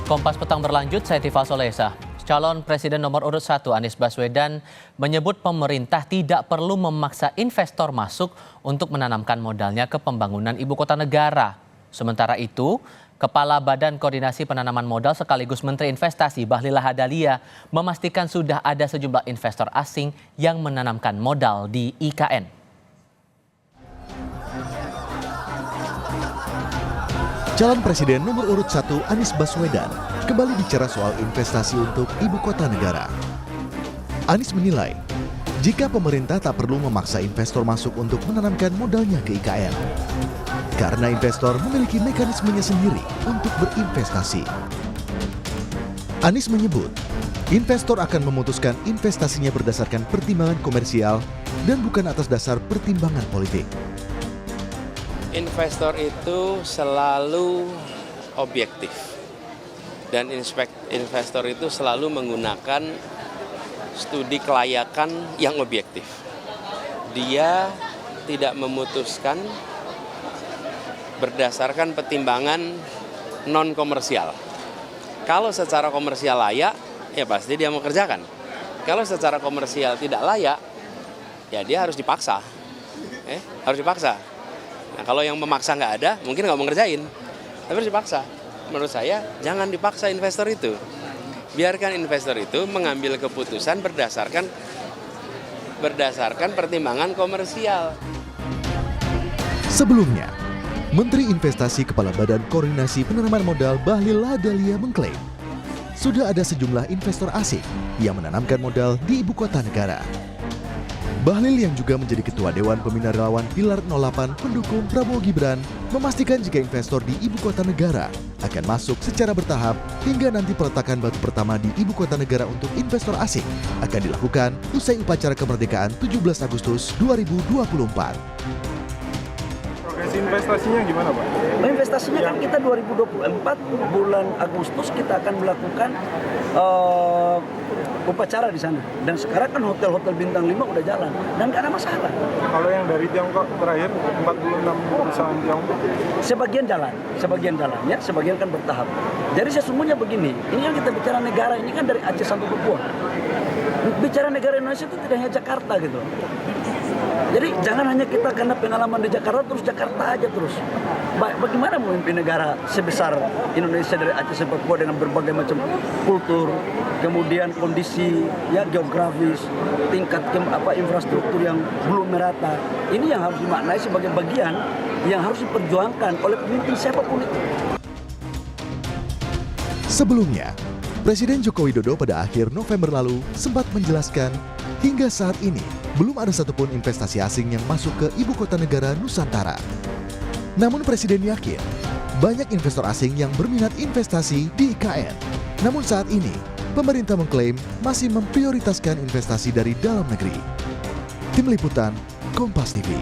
Kompas Petang berlanjut, saya Tifal Solesa. Calon Presiden nomor urut 1 Anies Baswedan menyebut pemerintah tidak perlu memaksa investor masuk untuk menanamkan modalnya ke pembangunan ibu kota negara. Sementara itu, Kepala Badan Koordinasi Penanaman Modal sekaligus Menteri Investasi Bahlil Lahadalia memastikan sudah ada sejumlah investor asing yang menanamkan modal di IKN. Calon Presiden nomor urut 1 Anies Baswedan kembali bicara soal investasi untuk ibu kota negara. Anies menilai, jika pemerintah tak perlu memaksa investor masuk untuk menanamkan modalnya ke IKN. Karena investor memiliki mekanismenya sendiri untuk berinvestasi. Anies menyebut, investor akan memutuskan investasinya berdasarkan pertimbangan komersial dan bukan atas dasar pertimbangan politik. Investor itu selalu objektif dan investor itu selalu menggunakan studi kelayakan yang objektif. Dia tidak memutuskan berdasarkan pertimbangan non komersial. Kalau secara komersial layak, ya pasti dia mau kerjakan. Kalau secara komersial tidak layak, ya dia harus dipaksa. Harus dipaksa. Nah, kalau yang memaksa nggak ada, mungkin nggak mau ngerjain. Tapi harus dipaksa. Menurut saya, jangan dipaksa investor itu. Biarkan investor itu mengambil keputusan berdasarkan pertimbangan komersial. Sebelumnya, Menteri Investasi Kepala Badan Koordinasi Penanaman Modal Bahlil Lahadalia mengklaim sudah ada sejumlah investor asing yang menanamkan modal di ibu kota negara. Bahlil yang juga menjadi Ketua Dewan Pembina Relawan Pilar 08 pendukung Prabowo Gibran memastikan jika investor di ibu kota negara akan masuk secara bertahap hingga nanti peletakan batu pertama di ibu kota negara untuk investor asing akan dilakukan usai upacara kemerdekaan 17 Agustus 2024. Progresi investasinya gimana, Pak? Investasinya kan kita 2024 bulan Agustus kita akan melakukan upacara di sana. Dan sekarang kan hotel-hotel bintang 5 udah jalan dan nggak ada masalah. Kalau yang dari Tiongkok terakhir 46 perusahaan Tiongkok. Sebagian jalan ya, sebagian kan bertahap. Jadi sesungguhnya begini, ini kan kita bicara negara ini kan dari Aceh sampai Papua. Bicara negara Indonesia itu tidak hanya Jakarta gitu. Jadi jangan hanya kita karena pengalaman di Jakarta terus Jakarta aja terus. Bagaimana memimpin negara sebesar Indonesia dari Aceh sampai Papua dengan berbagai macam kultur, kemudian kondisi ya geografis, tingkat infrastruktur yang belum merata. Ini yang harus dimaknai sebagai bagian yang harus diperjuangkan oleh pemimpin siapapun itu. Sebelumnya, Presiden Joko Widodo pada akhir November lalu sempat menjelaskan hingga saat ini belum ada satupun investasi asing yang masuk ke ibu kota negara Nusantara. Namun Presiden yakin banyak investor asing yang berminat investasi di IKN. Namun saat ini pemerintah mengklaim masih memprioritaskan investasi dari dalam negeri. Tim Liputan, Kompas TV.